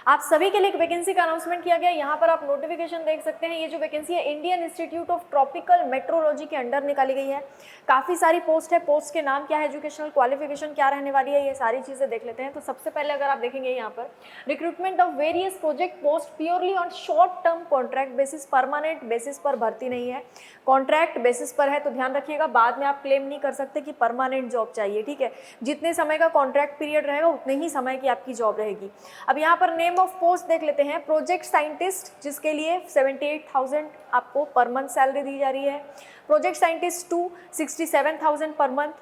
आप सभी के लिए एक वैकेंसी का अनाउंसमेंट किया गया। यहाँ पर आप नोटिफिकेशन देख सकते हैं। ये जो वैकेंसी है Indian institute of tropical metrology के अंडर निकाली गई है। काफ़ी सारी पोस्ट है। पोस्ट के नाम क्या है, एजुकेशनल क्वालिफिकेशन क्या रहने वाली है, ये सारी चीज़ें देख लेते हैं। तो सबसे पहले अगर आप देखेंगे यहाँ पर recruitment of various project post purely on short term contract basis, permanent basis पर भर्ती नहीं है, कॉन्ट्रैक्ट बेसिस पर है। तो ध्यान रखिएगा, बाद में आप क्लेम नहीं कर सकते कि परमानेंट जॉब चाहिए, ठीक है। जितने समय का कॉन्ट्रैक्ट पीरियड रहेगा उतने ही समय की आपकी जॉब रहेगी। अब यहाँ पर नेम ऑफ पोस्ट देख लेते हैं। प्रोजेक्ट साइंटिस्ट, जिसके लिए 78,000 आपको पर मंथ सैलरी दी जा रही है। Project scientist 2 67,000 per month.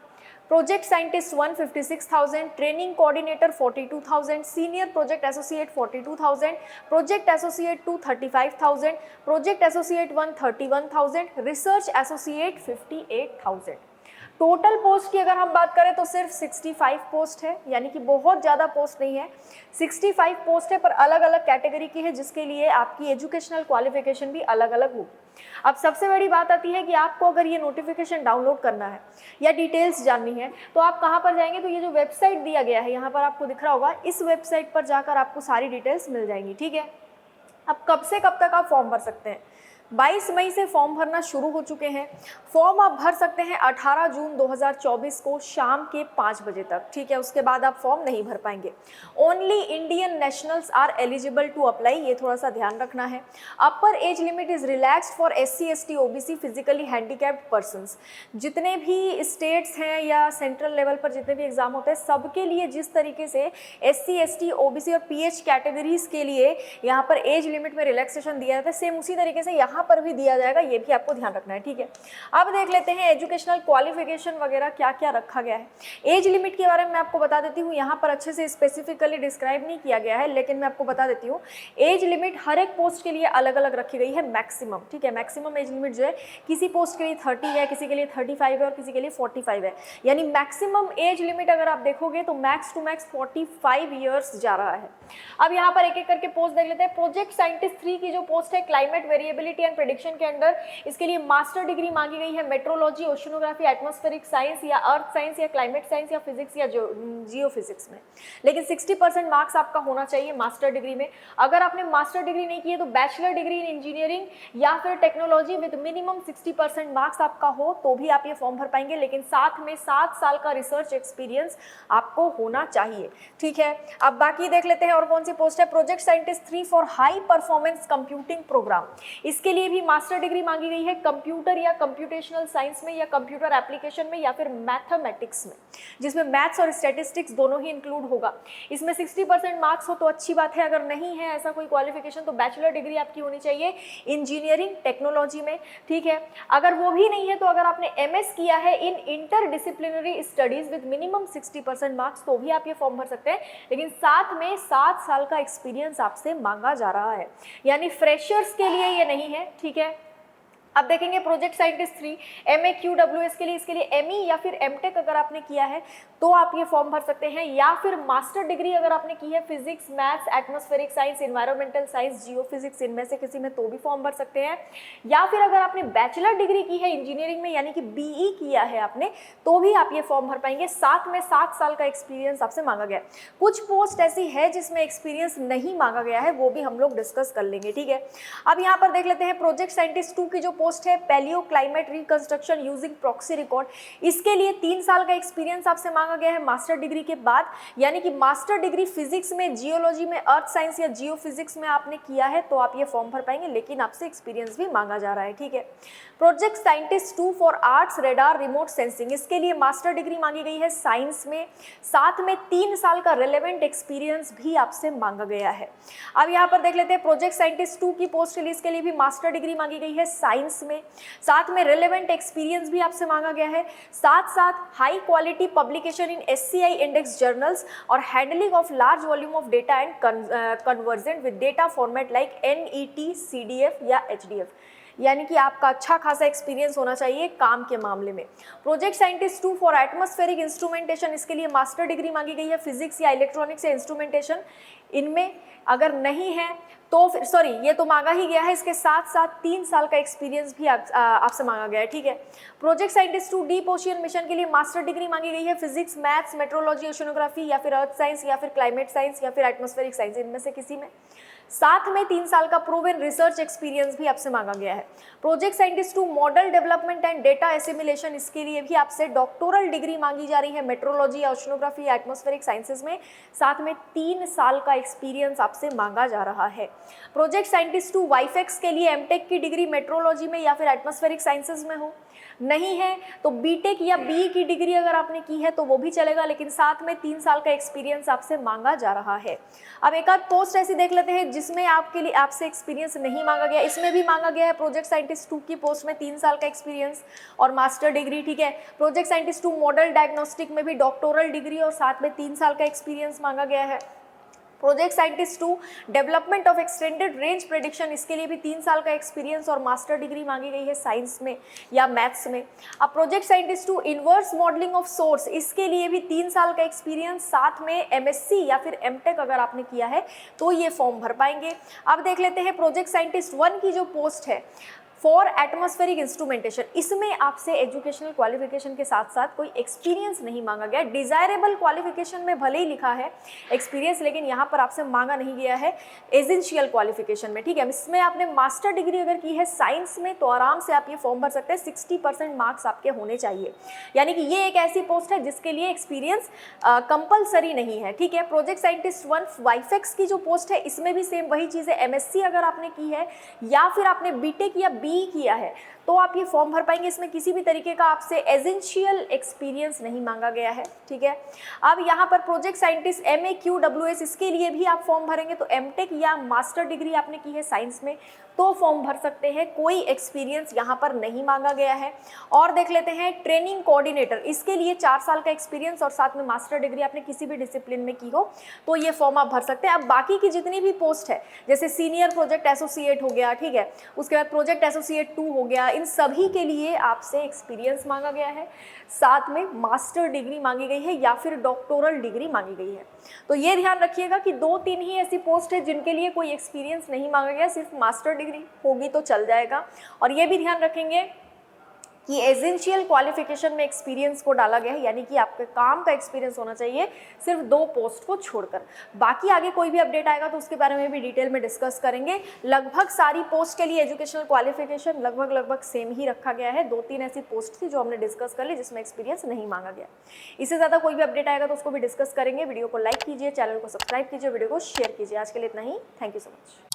Project scientist 1 56,000, training coordinator 42,000, senior project associate 42,000, project associate 2 35,000, project associate 1 31,000, research associate 58,000। Total post की अगर हम बात करें तो सिर्फ 65 पोस्ट है, यानी कि बहुत ज़्यादा पोस्ट नहीं है। 65 पोस्ट है, पर अलग अलग कैटेगरी की है, जिसके लिए आपकी एजुकेशनल क्वालिफिकेशन भी अलग अलग होगी। अब सबसे बड़ी बात आती है कि आपको अगर ये नोटिफिकेशन डाउनलोड करना है या डिटेल्स जाननी है तो आप कहाँ पर जाएंगे। तो ये जो वेबसाइट दिया गया है यहाँ पर आपको दिख रहा होगा, इस वेबसाइट पर जाकर आपको सारी डिटेल्स मिल जाएंगी, ठीक है। अब कब से कब तक आप फॉर्म भर सकते हैं? 22 मई से फॉर्म भरना शुरू हो चुके हैं। फॉर्म आप भर सकते हैं 18 जून 2024 को शाम के 5 बजे तक, ठीक है। उसके बाद आप फॉर्म नहीं भर पाएंगे। Only Indian nationals are eligible to apply, ये थोड़ा सा ध्यान रखना है। Upper age limit is relaxed for SC ST OBC physically handicapped persons. जितने भी स्टेट्स हैं या सेंट्रल लेवल पर जितने भी एग्जाम होते हैं, सबके लिए जिस तरीके से SC ST OBC और PH कैटेगरीज के लिए यहाँ पर एज लिमिट में रिलैक्सेशन दिया जाता है, सेम उसी तरीके से यहाँ पर भी दिया जाएगा। ये भी आपको ध्यान रखना है, ठीक है। अब देख लेते हैं एजुकेशनल क्वालिफिकेशन वगैरह क्या क्या रखा गया है। एज लिमिट के बारे में मैं आपको बता देती हूँ। यहाँ पर अच्छे से स्पेसिफिकली डिस्क्राइब नहीं किया गया है, लेकिन मैं आपको बता देती हूँ। एज लिमिट हर एक पोस्ट के लिए अलग अलग रखी गई है, मैक्सिमम, ठीक है। मैक्सिमम एज लिमिट जो है किसी पोस्ट के लिए 30 है, किसी के लिए 35 है और किसी के लिए 45 है। यानी मैक्सिमम एज लिमिट अगर आप देखोगे तो मैक्स टू मैक्स 45 ईयर्स जा रहा है। अब यहाँ पर एक एक करके पोस्ट देख लेते हैं। प्रोजेक्ट साइंटिस्ट 3 की जो पोस्ट है क्लाइमेट वेरिएबिलिटी एंड प्रेडिक्शन के अंडर, इसके लिए मास्टर डिग्री मांगी गई है मेट्रोलॉजी, ओशनोग्राफी, एटमॉस्फेरिक साइंस या अर्थ साइंस या क्लाइमेट साइंस या फिजिक्स या जियो फिजिक्स में। लेकिन 60% मार्क्स आपका होना चाहिए मास्टर डिग्री में। अगर आपने मास्टर डिग्री नहीं की है तो बैचलर डिग्री इन इंजीनियरिंग या फिर टेक्नोलॉजी विद मिनिमम 60% मार्क्स आपका हो तो भी आप ये फॉर्म भर पाएंगे। लेकिन साथ में 7 साल का रिसर्च एक्सपीरियंस आपको होना चाहिए, ठीक है। अब बाकी देख लेते हैं और कौन सी पोस्ट है। Project scientist 3 for high performance computing program, इसके लिए भी मास्टर डिग्री मांगी गई है कंप्यूटर या कंप्यूटेशनल साइंस में या कंप्यूटर एप्लीकेशन में या फिर मैथमेटिक्स में, जिसमें मैथ्स और स्टैटिस्टिक्स दोनों ही इंक्लूड होगा। इसमें 60% मार्क्स हो तो अच्छी बात है। अगर नहीं है ऐसा कोई क्वालिफिकेशन तो बैचलर डिग्री आपकी होनी चाहिए इंजीनियरिंग टेक्नोलॉजी में, ठीक है। अगर वो भी नहीं है तो अगर आपने MS किया है in interdisciplinary studies with minimum 60% marks तो भी आप ये फॉर्म भर सकते हैं। लेकिन साथ में 7 साल का एक्सपीरियंस आपसे मांगा जा रहा है, यानी फ्रेशर्स के लिए ये नहीं है, ठीक है। अब देखेंगे प्रोजेक्ट साइंटिस्ट 3 MA QWS के लिए, इसके लिए ME या फिर MTech अगर आपने किया है तो आप ये फॉर्म भर सकते हैं, या फिर मास्टर डिग्री अगर आपने की है physics, maths, atmospheric science, environmental science, geophysics, इनमें से किसी में तो भी फॉर्म भर सकते हैं। या फिर अगर आपने बैचलर डिग्री की है इंजीनियरिंग में यानी कि BE किया है आपने तो भी आप ये फॉर्म भर पाएंगे। साथ में 7 साल का एक्सपीरियंस आपसे मांगा गया है। कुछ पोस्ट ऐसी है जिसमें एक्सपीरियंस नहीं मांगा गया है, वो भी हम लोग डिस्कस कर लेंगे, ठीक है। अब यहाँ पर देख लेते हैं प्रोजेक्ट साइंटिस्ट 2 की जो पोस्ट है palaeoclimate reconstruction using proxy record, इसके लिए 3 साल का एक्सपीरियंस आपसे मांगा गया है मास्टर डिग्री के बाद। यानी कि मास्टर डिग्री फिजिक्स में, जियोलॉजी में, अर्थ साइंस या जियो फिजिक्स में आपने किया है तो आप ये फॉर्म भर पाएंगे, लेकिन आपसे एक्सपीरियंस भी मांगा जा रहा है, ठीक है। Project scientist 2 for arts radar remote sensing, इसके लिए मास्टर डिग्री मांगी गई है साइंस में, साथ में 3 साल का रिलेवेंट एक्सपीरियंस भी आपसे मांगा गया है। अब यहाँ पर देख लेते हैं प्रोजेक्ट साइंटिस्ट 2 की पोस्ट रिलीज के लिए भी मास्टर डिग्री मांगी गई है साइंस में, साथ में रिलेवेंट एक्सपीरियंस भी आपसे मांगा गया है। साथ साथ high quality publication in SCI index journals और handling of large volume of data and conversion with data format like NET, CDF या HDF, यानी कि आपका अच्छा खासा एक्सपीरियंस होना चाहिए काम के मामले में। Project scientist 2 for atmospheric instrumentation, इसके लिए मास्टर डिग्री मांगी गई है फिजिक्स या इलेक्ट्रॉनिक्स या इंस्ट्रूमेंटेशन, इनमें अगर नहीं है तो फिर सॉरी, ये तो मांगा ही गया है, इसके साथ साथ 3 साल का एक्सपीरियंस भी आपसे मांगा गया है, ठीक है। Project scientist two deep ocean mission के लिए मास्टर डिग्री मांगी गई है फिजिक्स, मैथ्स, मेट्रोलॉजी, ओशियोनोग्राफी या फिर अर्थ साइंस या फिर क्लाइमेट साइंस या फिर एटमॉस्फेरिक साइंस, इनमें से किसी में। साथ में 3 साल का प्रूवन रिसर्च एक्सपीरियंस भी आपसे मांगा गया है। Project scientist two model development and data assimilation, इसके लिए भी आपसे डॉक्टोरल डिग्री मांगी जा रही है मेट्रोलॉजी या ओशियोनोग्राफी या एटमॉस्फेरिक साइंसेज में। साथ में 3 साल का एक्सपीरियंस आपसे मांगा जा रहा है। प्रोजेक्ट साइंटिस्ट टू वाइफेक्स के लिए एमटेक की डिग्री मेट्रोलॉजी में या फिर एटमॉस्फेरिक साइंसेज में हो, नहीं है तो बीटेक या बी की डिग्री अगर आपने की है तो वो भी चलेगा, लेकिन साथ में 3 साल का एक्सपीरियंस आपसे मांगा जा रहा है। अब एक आध पोस्ट ऐसी देख लेते हैं जिसमें आपके लिए आपसे एक्सपीरियंस नहीं मांगा गया। इसमें भी मांगा गया है प्रोजेक्ट साइंटिस्ट 2 की पोस्ट में 3 साल का एक्सपीरियंस और मास्टर डिग्री, ठीक है। प्रोजेक्ट साइंटिस्ट 2 मॉडल डायग्नोस्टिक में भी डॉक्टोरल डिग्री और साथ में 3 साल का एक्सपीरियंस मांगा गया है। Project scientist 2 development of extended range prediction, इसके लिए भी 3 साल का एक्सपीरियंस और मास्टर डिग्री मांगी गई है साइंस में या मैथ्स में। अब project scientist 2 inverse modelling of source, इसके लिए भी 3 साल का एक्सपीरियंस, साथ में एमएससी या फिर एमटेक अगर आपने किया है तो ये फॉर्म भर पाएंगे। अब देख लेते हैं प्रोजेक्ट साइंटिस्ट 1 की जो पोस्ट है फॉर एटमॉस्फेरिक इंस्ट्रूमेंटेशन, इसमें आपसे एजुकेशनल क्वालिफिकेशन के साथ साथ कोई एक्सपीरियंस नहीं मांगा गया। डिजायरेबल क्वालिफिकेशन में भले ही लिखा है एक्सपीरियंस, लेकिन यहाँ पर आपसे मांगा नहीं गया है एसेंशियल क्वालिफिकेशन में, ठीक है। इसमें आपने मास्टर डिग्री अगर की है साइंस में तो आराम से आप ये फॉर्म भर सकते हैं। 60% मार्क्स आपके होने चाहिए, यानी कि ये एक ऐसी पोस्ट है जिसके लिए एक्सपीरियंस कंपलसरी नहीं है, ठीक है। प्रोजेक्ट साइंटिस्ट 1 वाइफेक्स की जो पोस्ट है इसमें भी सेम वही चीज़ है, एमएससी अगर आपने की है या फिर आपने बीटेक या बी किया है तो आप ये फॉर्म भर पाएंगे। इसमें किसी भी तरीके का आपसे एसेंशियल एक्सपीरियंस नहीं मांगा गया है, ठीक है। अब यहाँ पर प्रोजेक्ट साइंटिस्ट MAQWS, इसके लिए भी आप फॉर्म भरेंगे तो एमटेक या मास्टर डिग्री आपने की है साइंस में तो फॉर्म भर सकते हैं, कोई एक्सपीरियंस यहाँ पर नहीं मांगा गया है। और देख लेते हैं ट्रेनिंग कोऑर्डिनेटर, इसके लिए 4 साल का एक्सपीरियंस और साथ में मास्टर डिग्री आपने किसी भी डिसिप्लिन में की हो तो ये फॉर्म आप भर सकते हैं। अब बाकी की जितनी भी पोस्ट है जैसे सीनियर प्रोजेक्ट एसोसिएट हो गया, ठीक है, उसके बाद प्रोजेक्ट एसोसिएट 2 हो गया, इन सभी के लिए आपसे एक्सपीरियंस मांगा गया है, साथ में मास्टर डिग्री मांगी गई है या फिर डॉक्टोरल डिग्री मांगी गई है। तो ये ध्यान रखिएगा कि 2-3 ही ऐसी पोस्ट है जिनके लिए कोई एक्सपीरियंस नहीं मांगा गया, सिर्फ मास्टर डिग्री होगी तो चल जाएगा। और ये भी ध्यान रखेंगे कि एसेंशियल क्वालिफिकेशन में एक्सपीरियंस को डाला गया है, यानी कि आपके काम का एक्सपीरियंस होना चाहिए सिर्फ 2 पोस्ट को छोड़कर। बाकी आगे कोई भी अपडेट आएगा तो उसके बारे में भी डिटेल में डिस्कस करेंगे। लगभग सारी पोस्ट के लिए एजुकेशनल क्वालिफिकेशन लगभग सेम ही रखा गया है। 2-3 ऐसी पोस्ट थी जो हमने डिस्कस कर ली जिसमें एक्सपीरियंस नहीं मांगा गया। इससे ज़्यादा कोई भी अपडेट आएगा तो उसको भी डिस्कस करेंगे। वीडियो को लाइक कीजिए, चैनल को सब्सक्राइब कीजिए, वीडियो को शेयर कीजिए। आज के लिए इतना ही, थैंक यू सो मच।